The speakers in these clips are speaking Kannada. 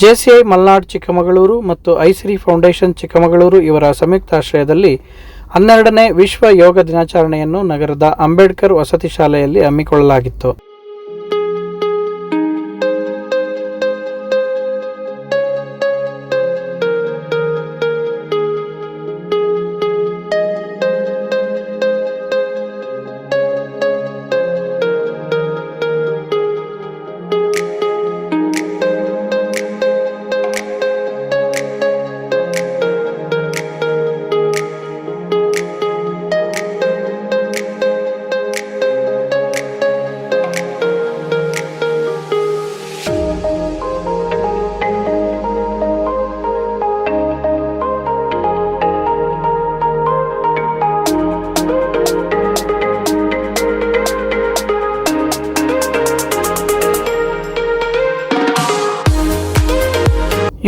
ಜೆಸಿಐ ಮಲ್ನಾಡ್ ಚಿಕ್ಕಮಗಳೂರು ಮತ್ತು ಐಸಿರಿ ಫೌಂಡೇಶನ್ ಚಿಕ್ಕಮಗಳೂರು ಇವರ ಸಂಯುಕ್ತಾಶ್ರಯದಲ್ಲಿ 12ನೇ ವಿಶ್ವ ಯೋಗ ದಿನಾಚರಣೆಯನ್ನು ನಗರದ ಅಂಬೇಡ್ಕರ್ ವಸತಿ ಶಾಲೆಯಲ್ಲಿ ಹಮ್ಮಿಕೊಳ್ಳಲಾಗಿತ್ತು.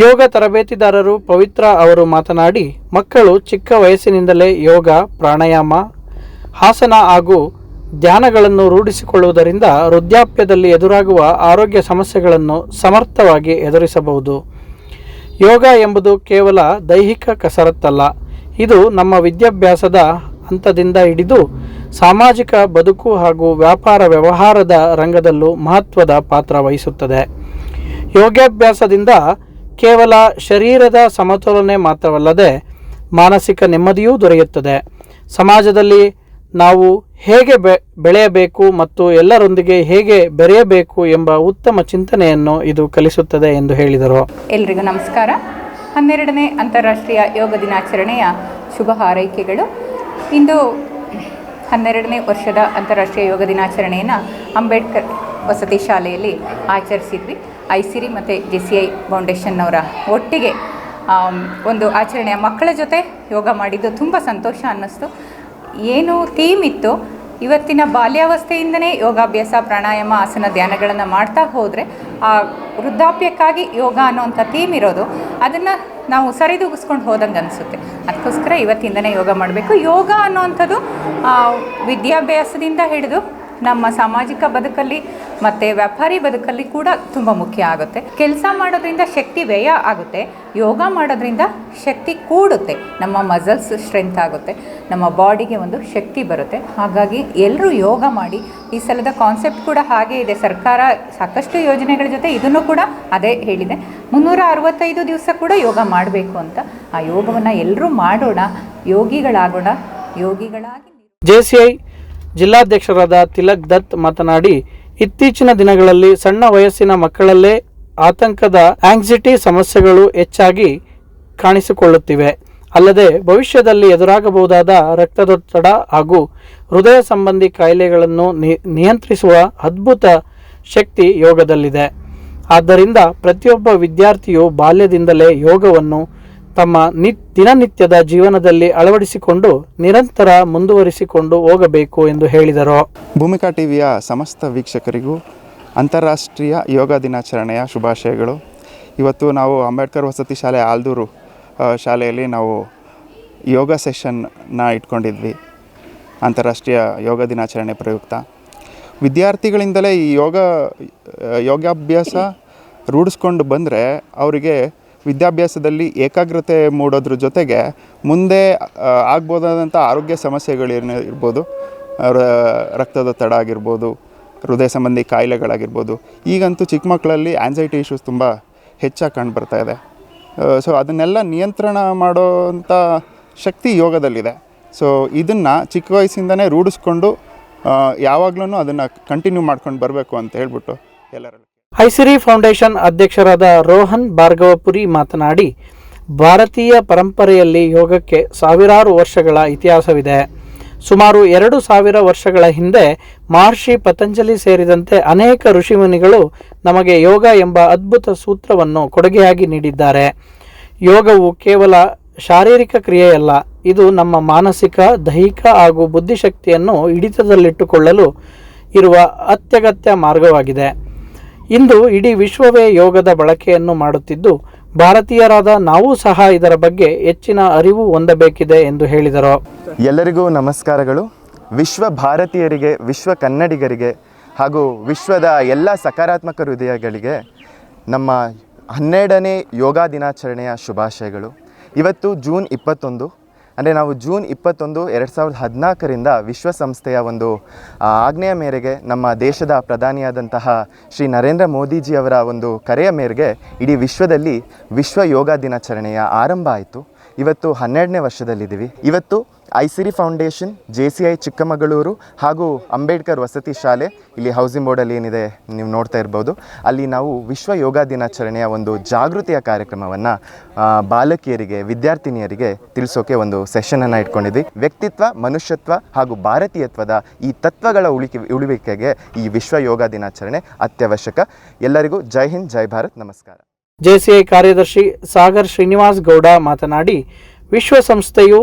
ಯೋಗ ತರಬೇತಿದಾರರು ಪವಿತ್ರ ಅವರು ಮಾತನಾಡಿ, ಮಕ್ಕಳು ಚಿಕ್ಕ ವಯಸ್ಸಿನಿಂದಲೇ ಯೋಗ, ಪ್ರಾಣಾಯಾಮ, ಆಸನ ಹಾಗೂ ಧ್ಯಾನಗಳನ್ನು ರೂಢಿಸಿಕೊಳ್ಳುವುದರಿಂದ ವೃದ್ಧಾಪ್ಯದಲ್ಲಿ ಎದುರಾಗುವ ಆರೋಗ್ಯ ಸಮಸ್ಯೆಗಳನ್ನು ಸಮರ್ಥವಾಗಿ ಎದುರಿಸಬಹುದು. ಯೋಗ ಎಂಬುದು ಕೇವಲ ದೈಹಿಕ ಕಸರತ್ತಲ್ಲ, ಇದು ನಮ್ಮ ವಿದ್ಯಾಭ್ಯಾಸದ ಹಂತದಿಂದ ಹಿಡಿದು ಸಾಮಾಜಿಕ ಬದುಕು ಹಾಗೂ ವ್ಯವಹಾರದ ರಂಗದಲ್ಲೂ ಮಹತ್ವದ ಪಾತ್ರ ವಹಿಸುತ್ತದೆ. ಯೋಗಾಭ್ಯಾಸದಿಂದ ಕೇವಲ ಶರೀರದ ಸಮತೋಲನೆ ಮಾತ್ರವಲ್ಲದೆ ಮಾನಸಿಕ ನೆಮ್ಮದಿಯೂ ದೊರೆಯುತ್ತದೆ. ಸಮಾಜದಲ್ಲಿ ನಾವು ಹೇಗೆ ಬೆಳೆಯಬೇಕು ಮತ್ತು ಎಲ್ಲರೊಂದಿಗೆ ಹೇಗೆ ಬೆರೆಯಬೇಕು ಎಂಬ ಉತ್ತಮ ಚಿಂತನೆಯನ್ನು ಇದು ಕಲಿಸುತ್ತದೆ ಎಂದು ಹೇಳಿದರು. ಎಲ್ರಿಗೂ ನಮಸ್ಕಾರ. 12ನೇ ಅಂತಾರಾಷ್ಟ್ರೀಯ ಯೋಗ ದಿನಾಚರಣೆಯ ಶುಭ ಹಾರೈಕೆಗಳು. ಇಂದು 12ನೇ ವರ್ಷದ ಅಂತಾರಾಷ್ಟ್ರೀಯ ಯೋಗ ದಿನಾಚರಣೆಯನ್ನು ಅಂಬೇಡ್ಕರ್ ವಸತಿ ಶಾಲೆಯಲ್ಲಿ ಆಚರಿಸಿದ್ವಿ. ಐಸಿರಿ ಮತ್ತು ಜೆಸಿಐ ಫೌಂಡೇಶನ್ನವರ ಒಟ್ಟಿಗೆ ಒಂದು ಆಚರಣೆಯ ಮಕ್ಕಳ ಜೊತೆ ಯೋಗ ಮಾಡಿದ್ದು ತುಂಬ ಸಂತೋಷ ಅನ್ನಿಸ್ತು. ಏನು ಥೀಮ್ ಇತ್ತು, ಇವತ್ತಿನ ಬಾಲ್ಯಾವಸ್ಥೆಯಿಂದನೇ ಯೋಗಾಭ್ಯಾಸ, ಪ್ರಾಣಾಯಾಮ, ಆಸನ, ಧ್ಯಾನಗಳನ್ನು ಮಾಡ್ತಾ ಹೋದರೆ ಆ ವೃದ್ಧಾಪ್ಯಕ್ಕಾಗಿ ಯೋಗ ಅನ್ನೋವಂಥ ಥೀಮ್ ಇರೋದು, ಅದನ್ನು ನಾವು ಸರಿದೂಗಿಸ್ಕೊಂಡು ಹೋದಂಗೆ ಅನಿಸುತ್ತೆ. ಅದಕ್ಕೋಸ್ಕರ ಇವತ್ತಿಂದನೇ ಯೋಗ ಮಾಡಬೇಕು. ಯೋಗ ಅನ್ನೋವಂಥದ್ದು ವಿದ್ಯಾಭ್ಯಾಸದಿಂದ ಹಿಡಿದು ನಮ್ಮ ಸಾಮಾಜಿಕ ಬದುಕಲ್ಲಿ ಮತ್ತು ವ್ಯಾಪಾರಿ ಬದುಕಲ್ಲಿ ಕೂಡ ತುಂಬ ಮುಖ್ಯ ಆಗುತ್ತೆ. ಕೆಲಸ ಮಾಡೋದ್ರಿಂದ ಶಕ್ತಿ ವ್ಯಯ ಆಗುತ್ತೆ, ಯೋಗ ಮಾಡೋದ್ರಿಂದ ಶಕ್ತಿ ಕೂಡುತ್ತೆ, ನಮ್ಮ ಮಸಲ್ಸ್ ಸ್ಟ್ರೆಂತ್ ಆಗುತ್ತೆ, ನಮ್ಮ ಬಾಡಿಗೆ ಒಂದು ಶಕ್ತಿ ಬರುತ್ತೆ. ಹಾಗಾಗಿ ಎಲ್ಲರೂ ಯೋಗ ಮಾಡಿ. ಈ ಸಲದ ಕಾನ್ಸೆಪ್ಟ್ ಕೂಡ ಹಾಗೇ ಇದೆ. ಸರ್ಕಾರ ಸಾಕಷ್ಟು ಯೋಜನೆಗಳ ಜೊತೆ ಇದನ್ನು ಕೂಡ ಅದೇ ಹೇಳಿದೆ, 365 ದಿವಸ ಕೂಡ ಯೋಗ ಮಾಡಬೇಕು ಅಂತ. ಆ ಯೋಗವನ್ನು ಎಲ್ಲರೂ ಮಾಡೋಣ, ಯೋಗಿಗಳಾಗೋಣ, ಯೋಗಿಗಳಾಗಿ. ಜೆಸಿಐ ಜಿಲ್ಲಾಧ್ಯಕ್ಷರಾದ ತಿಲಕ್ ದತ್ ಮಾತನಾಡಿ, ಇತ್ತೀಚಿನ ದಿನಗಳಲ್ಲಿ ಸಣ್ಣ ವಯಸ್ಸಿನ ಮಕ್ಕಳಲ್ಲೇ ಆತಂಕದ ಆಂಗ್ಸೈಟಿ ಸಮಸ್ಯೆಗಳು ಹೆಚ್ಚಾಗಿ ಕಾಣಿಸಿಕೊಳ್ಳುತ್ತಿವೆ. ಅಲ್ಲದೆ ಭವಿಷ್ಯದಲ್ಲಿ ಎದುರಾಗಬಹುದಾದ ರಕ್ತದೊತ್ತಡ ಹಾಗೂ ಹೃದಯ ಸಂಬಂಧಿ ಕಾಯಿಲೆಗಳನ್ನು ನಿಯಂತ್ರಿಸುವ ಅದ್ಭುತ ಶಕ್ತಿ ಯೋಗದಲ್ಲಿದೆ. ಆದ್ದರಿಂದ ಪ್ರತಿಯೊಬ್ಬ ವಿದ್ಯಾರ್ಥಿಯು ಬಾಲ್ಯದಿಂದಲೇ ಯೋಗವನ್ನು ತಮ್ಮ ದಿನನಿತ್ಯದ ಜೀವನದಲ್ಲಿ ಅಳವಡಿಸಿಕೊಂಡು ನಿರಂತರ ಮುಂದುವರಿಸಿಕೊಂಡು ಹೋಗಬೇಕು ಎಂದು ಹೇಳಿದರು. ಭೂಮಿಕಾ ಟಿವಿಯ ಸಮಸ್ತ ವೀಕ್ಷಕರಿಗೂ ಅಂತಾರಾಷ್ಟ್ರೀಯ ಯೋಗ ದಿನಾಚರಣೆಯ ಶುಭಾಶಯಗಳು. ಇವತ್ತು ನಾವು ಅಂಬೇಡ್ಕರ್ ವಸತಿ ಶಾಲೆ ಆಲ್ದೂರು ಶಾಲೆಯಲ್ಲಿ ನಾವು ಯೋಗ ಸೆಷನ್ನ ಇಟ್ಕೊಂಡಿದ್ವಿ. ಅಂತಾರಾಷ್ಟ್ರೀಯ ಯೋಗ ದಿನಾಚರಣೆ ಪ್ರಯುಕ್ತ ವಿದ್ಯಾರ್ಥಿಗಳಿಂದಲೇ ಈ ಯೋಗಾಭ್ಯಾಸ ರೂಢಿಸ್ಕೊಂಡು ಬಂದರೆ ಅವರಿಗೆ ವಿದ್ಯಾಭ್ಯಾಸದಲ್ಲಿ ಏಕಾಗ್ರತೆ ಮೂಡೋದ್ರ ಜೊತೆಗೆ ಮುಂದೆ ಆಗ್ಬೋದಾದಂಥ ಆರೋಗ್ಯ ಸಮಸ್ಯೆಗಳೇನು ಇರ್ಬೋದು, ರಕ್ತದೊತ್ತಡ ಆಗಿರ್ಬೋದು, ಹೃದಯ ಸಂಬಂಧಿ ಕಾಯಿಲೆಗಳಾಗಿರ್ಬೋದು. ಈಗಂತೂ ಚಿಕ್ಕ ಮಕ್ಕಳಲ್ಲಿ ಆ್ಯಂಸೈಟಿ ಇಶ್ಯೂಸ್ ತುಂಬ ಹೆಚ್ಚಾಗಿ ಕಂಡುಬರ್ತಾ ಇದೆ. ಸೊ ಅದನ್ನೆಲ್ಲ ನಿಯಂತ್ರಣ ಮಾಡೋಂಥ ಶಕ್ತಿ ಯೋಗದಲ್ಲಿದೆ. ಸೊ ಇದನ್ನು ಚಿಕ್ಕ ವಯಸ್ಸಿಂದನೇ ರೂಢಿಸ್ಕೊಂಡು ಯಾವಾಗಲೂ ಅದನ್ನು ಕಂಟಿನ್ಯೂ ಮಾಡ್ಕೊಂಡು ಬರಬೇಕು ಅಂತ ಹೇಳ್ಬಿಟ್ಟು ಎಲ್ಲರಲ್ಲಿ. ಐಸಿರಿ ಫೌಂಡೇಶನ್ ಅಧ್ಯಕ್ಷರಾದ ರೋಹನ್ ಭಾರ್ಗವಪುರಿ ಮಾತನಾಡಿ, ಭಾರತೀಯ ಪರಂಪರೆಯಲ್ಲಿ ಯೋಗಕ್ಕೆ ಸಾವಿರಾರು ವರ್ಷಗಳ ಇತಿಹಾಸವಿದೆ. ಸುಮಾರು 2000 ವರ್ಷಗಳ ಹಿಂದೆ ಮಹರ್ಷಿ ಪತಂಜಲಿ ಸೇರಿದಂತೆ ಅನೇಕ ಋಷಿಮುನಿಗಳು ನಮಗೆ ಯೋಗ ಎಂಬ ಅದ್ಭುತ ಸೂತ್ರವನ್ನು ಕೊಡುಗೆಯಾಗಿ ನೀಡಿದ್ದಾರೆ. ಯೋಗವು ಕೇವಲ ಶಾರೀರಿಕ ಕ್ರಿಯೆಯಲ್ಲ, ಇದು ನಮ್ಮ ಮಾನಸಿಕ, ದೈಹಿಕ ಹಾಗೂ ಬುದ್ಧಿಶಕ್ತಿಯನ್ನು ಹಿಡಿತದಲ್ಲಿಟ್ಟುಕೊಳ್ಳಲು ಇರುವ ಅತ್ಯಗತ್ಯ ಮಾರ್ಗವಾಗಿದೆ. ಇಂದು ಇಡೀ ವಿಶ್ವವೇ ಯೋಗದ ಬಳಕೆಯನ್ನು ಮಾಡುತ್ತಿದ್ದು, ಭಾರತೀಯರಾದ ನಾವು ಸಹ ಇದರ ಬಗ್ಗೆ ಹೆಚ್ಚಿನ ಅರಿವು ಹೊಂದಬೇಕಿದೆ ಎಂದು ಹೇಳಿದರು. ಎಲ್ಲರಿಗೂ ನಮಸ್ಕಾರಗಳು. ವಿಶ್ವ ಭಾರತೀಯರಿಗೆ, ವಿಶ್ವ ಕನ್ನಡಿಗರಿಗೆ ಹಾಗೂ ವಿಶ್ವದ ಎಲ್ಲ ಸಕಾರಾತ್ಮಕ ಹೃದಯಗಳಿಗೆ ನಮ್ಮ 12ನೇ ಯೋಗ ದಿನಾಚರಣೆಯ ಶುಭಾಶಯಗಳು. ಇವತ್ತು ಜೂನ್ 21, ಅಂದರೆ ನಾವು ಜೂನ್ 21, 2014ರಿಂದ ವಿಶ್ವಸಂಸ್ಥೆಯ ಒಂದು ಆಜ್ಞೆಯ ಮೇರೆಗೆ ನಮ್ಮ ದೇಶದ ಪ್ರಧಾನಿಯಾದಂತಹ ಶ್ರೀ ನರೇಂದ್ರ ಮೋದಿಜಿಯವರ ಒಂದು ಕರೆಯ ಮೇರೆಗೆ ಇಡೀ ವಿಶ್ವದಲ್ಲಿ ವಿಶ್ವ ಯೋಗ ದಿನಾಚರಣೆಯ ಆರಂಭ ಆಯಿತು. ಇವತ್ತು 12ನೇ ವರ್ಷದಲ್ಲಿದ್ದೀವಿ. ಇವತ್ತು ಐಸಿರಿ ಫೌಂಡೇಶನ್, JCI ಚಿಕ್ಕಮಗಳೂರು ಹಾಗೂ ಅಂಬೇಡ್ಕರ್ ವಸತಿ ಶಾಲೆ, ಇಲ್ಲಿ ಹೌಸಿಂಗ್ ಬೋರ್ಡಲ್ಲಿ ಏನಿದೆ ನೀವು ನೋಡ್ತಾ ಇರ್ಬೋದು, ಅಲ್ಲಿ ನಾವು ವಿಶ್ವ ಯೋಗ ದಿನಾಚರಣೆಯ ಒಂದು ಜಾಗೃತಿಯ ಕಾರ್ಯಕ್ರಮವನ್ನು ಬಾಲಕಿಯರಿಗೆ, ವಿದ್ಯಾರ್ಥಿನಿಯರಿಗೆ ತಿಳಿಸೋಕೆ ಒಂದು ಸೆಷನನ್ನು ಇಟ್ಕೊಂಡಿದ್ವಿ. ವ್ಯಕ್ತಿತ್ವ, ಮನುಷ್ಯತ್ವ ಹಾಗೂ ಭಾರತೀಯತ್ವದ ಈ ತತ್ವಗಳ ಉಳಿವಿಕೆಗೆ ಈ ವಿಶ್ವ ಯೋಗ ದಿನಾಚರಣೆ ಅತ್ಯವಶ್ಯಕ. ಎಲ್ಲರಿಗೂ ಜೈ ಹಿಂದ್, ಜೈ ಭಾರತ್, ನಮಸ್ಕಾರ. JCI ಕಾರ್ಯದರ್ಶಿ ಸಾಗರ್ ಶ್ರೀನಿವಾಸ್ ಗೌಡ ಮಾತನಾಡಿ, ವಿಶ್ವಸಂಸ್ಥೆಯು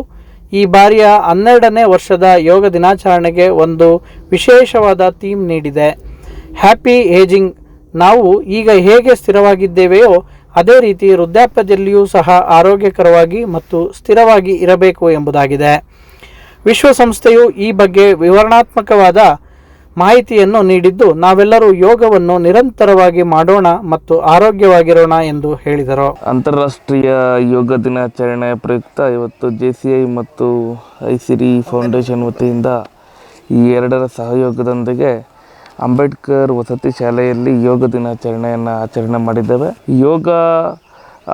ಈ ಬಾರಿಯ 12ನೇ ವರ್ಷದ ಯೋಗ ದಿನಾಚರಣೆಗೆ ಒಂದು ವಿಶೇಷವಾದ ಥೀಮ್ ನೀಡಿದೆ. Happy ageing. ನಾವು ಈಗ ಹೇಗೆ ಸ್ಥಿರವಾಗಿದ್ದೇವೆಯೋ ಅದೇ ರೀತಿ ವೃದ್ಧಾಪ್ಯದಲ್ಲಿಯೂ ಸಹ ಆರೋಗ್ಯಕರವಾಗಿ ಮತ್ತು ಸ್ಥಿರವಾಗಿ ಇರಬೇಕು ಎಂಬುದಾಗಿದೆ. ವಿಶ್ವಸಂಸ್ಥೆಯು ಈ ಬಗ್ಗೆ ವಿವರಣಾತ್ಮಕವಾದ ಮಾಹಿತಿಯನ್ನು ನೀಡಿದ್ದು, ನಾವೆಲ್ಲರೂ ಯೋಗವನ್ನು ನಿರಂತರವಾಗಿ ಮಾಡೋಣ ಮತ್ತು ಆರೋಗ್ಯವಾಗಿರೋಣ ಎಂದು ಹೇಳಿದರು. ಅಂತಾರಾಷ್ಟ್ರೀಯ ಯೋಗ ದಿನಾಚರಣೆ ಪ್ರಯುಕ್ತ ಇವತ್ತು JCI ಮತ್ತು ಐಸಿರಿ ಫೌಂಡೇಶನ್ ವತಿಯಿಂದ ಈ ಎರಡರ ಸಹಯೋಗದೊಂದಿಗೆ ಅಂಬೇಡ್ಕರ್ ವಸತಿ ಶಾಲೆಯಲ್ಲಿ ಯೋಗ ದಿನಾಚರಣೆಯನ್ನು ಆಚರಣೆ ಮಾಡಿದ್ದೇವೆ. ಯೋಗ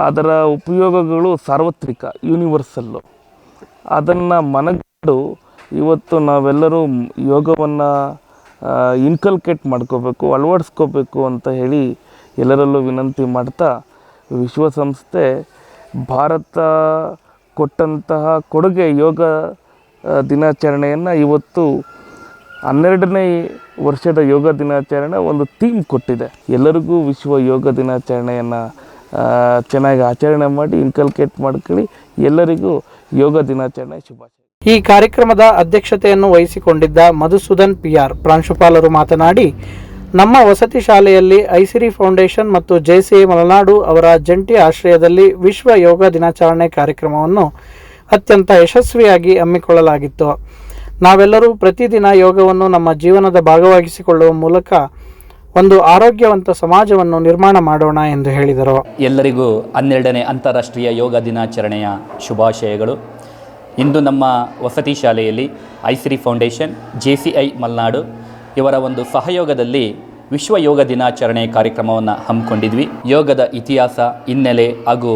ಅದರ ಉಪಯೋಗಗಳು ಸಾರ್ವತ್ರಿಕ, ಯೂನಿವರ್ಸಲ್ಲು. ಅದನ್ನು ಮನಗಂಡು ಇವತ್ತು ನಾವೆಲ್ಲರೂ ಯೋಗವನ್ನು ಇನ್ಕಲ್ಕೇಟ್ ಮಾಡ್ಕೋಬೇಕು, ಅಳವಡಿಸ್ಕೋಬೇಕು ಅಂತ ಹೇಳಿ ಎಲ್ಲರಲ್ಲೂ ವಿನಂತಿ ಮಾಡ್ತಾ, ವಿಶ್ವಸಂಸ್ಥೆ ಭಾರತ ಕೊಟ್ಟಂತಹ ಕೊಡುಗೆ ಯೋಗ ದಿನಾಚರಣೆಯನ್ನು ಇವತ್ತು 12ನೇ ವರ್ಷದ ಯೋಗ ದಿನಾಚರಣೆ ಒಂದು ಥೀಮ್ ಕೊಟ್ಟಿದೆ. ಎಲ್ಲರಿಗೂ ವಿಶ್ವ ಯೋಗ ದಿನಾಚರಣೆಯನ್ನು ಚೆನ್ನಾಗಿ ಆಚರಣೆ ಮಾಡಿ ಇನ್ಕಲ್ಕೇಟ್ ಮಾಡ್ಕೊಳ್ಳಿ. ಎಲ್ಲರಿಗೂ ಯೋಗ ದಿನಾಚರಣೆ ಶುಭಾಶಯ. ಈ ಕಾರ್ಯಕ್ರಮದ ಅಧ್ಯಕ್ಷತೆಯನ್ನು ವಹಿಸಿಕೊಂಡಿದ್ದ ಮಧುಸೂದನ್ PR ಪ್ರಾಂಶುಪಾಲರು ಮಾತನಾಡಿ, ನಮ್ಮ ವಸತಿ ಶಾಲೆಯಲ್ಲಿ ಐಸಿರಿ ಫೌಂಡೇಶನ್ ಮತ್ತು JCI ಮಲೆನಾಡು ಅವರ ಜಂಟಿ ಆಶ್ರಯದಲ್ಲಿ ವಿಶ್ವ ಯೋಗ ದಿನಾಚರಣೆ ಕಾರ್ಯಕ್ರಮವನ್ನು ಅತ್ಯಂತ ಯಶಸ್ವಿಯಾಗಿ ಹಮ್ಮಿಕೊಳ್ಳಲಾಗಿತ್ತು. ನಾವೆಲ್ಲರೂ ಪ್ರತಿದಿನ ಯೋಗವನ್ನು ನಮ್ಮ ಜೀವನದ ಭಾಗವಾಗಿಸಿಕೊಳ್ಳುವ ಮೂಲಕ ಒಂದು ಆರೋಗ್ಯವಂತ ಸಮಾಜವನ್ನು ನಿರ್ಮಾಣ ಮಾಡೋಣ ಎಂದು ಹೇಳಿದರು. ಎಲ್ಲರಿಗೂ 12ನೇ ಅಂತಾರಾಷ್ಟ್ರೀಯ ಯೋಗ ದಿನಾಚರಣೆಯ ಶುಭಾಶಯಗಳು. ಇಂದು ನಮ್ಮ ವಸತಿ ಶಾಲೆಯಲ್ಲಿ ಐಸಿರಿ ಫೌಂಡೇಶನ್, JCI ಮಲೆನಾಡು ಇವರ ಒಂದು ಸಹಯೋಗದಲ್ಲಿ ವಿಶ್ವ ಯೋಗ ದಿನಾಚರಣೆ ಕಾರ್ಯಕ್ರಮವನ್ನು ಹಮ್ಮಿಕೊಂಡಿದ್ವಿ. ಯೋಗದ ಇತಿಹಾಸ, ಹಿನ್ನೆಲೆ ಹಾಗೂ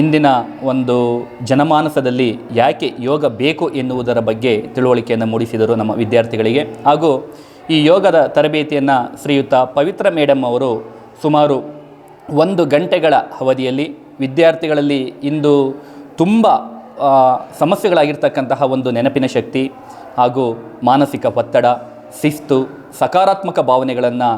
ಇಂದಿನ ಒಂದು ಜನಮಾನಸದಲ್ಲಿ ಯಾಕೆ ಯೋಗ ಬೇಕು ಎನ್ನುವುದರ ಬಗ್ಗೆ ತಿಳುವಳಿಕೆಯನ್ನು ಮೂಡಿಸಿದರು ನಮ್ಮ ವಿದ್ಯಾರ್ಥಿಗಳಿಗೆ. ಹಾಗೂ ಈ ಯೋಗದ ತರಬೇತಿಯನ್ನು ಶ್ರೀಯುತ ಪವಿತ್ರ ಮೇಡಮ್ ಅವರು ಸುಮಾರು 1 ಗಂಟೆಗಳ ಅವಧಿಯಲ್ಲಿ ವಿದ್ಯಾರ್ಥಿಗಳಲ್ಲಿ ಇಂದು ತುಂಬ ಸಮಸ್ಯೆಗಳಾಗಿರ್ತಕ್ಕಂತಹ ಒಂದು ನೆನಪಿನ ಶಕ್ತಿ ಹಾಗೂ ಮಾನಸಿಕ ಒತ್ತಡ, ಶಿಸ್ತು, ಸಕಾರಾತ್ಮಕ ಭಾವನೆಗಳನ್ನು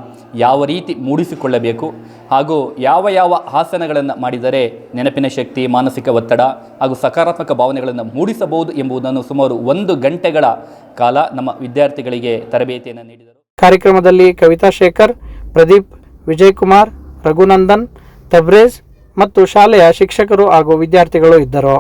ಯಾವ ರೀತಿ ಮೂಡಿಸಿಕೊಳ್ಳಬೇಕು ಹಾಗೂ ಯಾವ ಆಸನಗಳನ್ನು ಮಾಡಿದರೆ ನೆನಪಿನ ಶಕ್ತಿ, ಮಾನಸಿಕ ಒತ್ತಡ ಹಾಗೂ ಸಕಾರಾತ್ಮಕ ಭಾವನೆಗಳನ್ನು ಮೂಡಿಸಬಹುದು ಎಂಬುದನ್ನು ಸುಮಾರು 1 ಗಂಟೆಗಳ ಕಾಲ ನಮ್ಮ ವಿದ್ಯಾರ್ಥಿಗಳಿಗೆ ತರಬೇತಿಯನ್ನು ನೀಡಿದರು. ಕಾರ್ಯಕ್ರಮದಲ್ಲಿ ಕವಿತಾ ಶೇಖರ್, ಪ್ರದೀಪ್, ವಿಜಯಕುಮಾರ್, ರಘುನಂದನ್, ತಬ್ರೇಜ್ ಮತ್ತು ಶಾಲೆಯ ಶಿಕ್ಷಕರು ಹಾಗೂ ವಿದ್ಯಾರ್ಥಿಗಳು ಇದ್ದರು.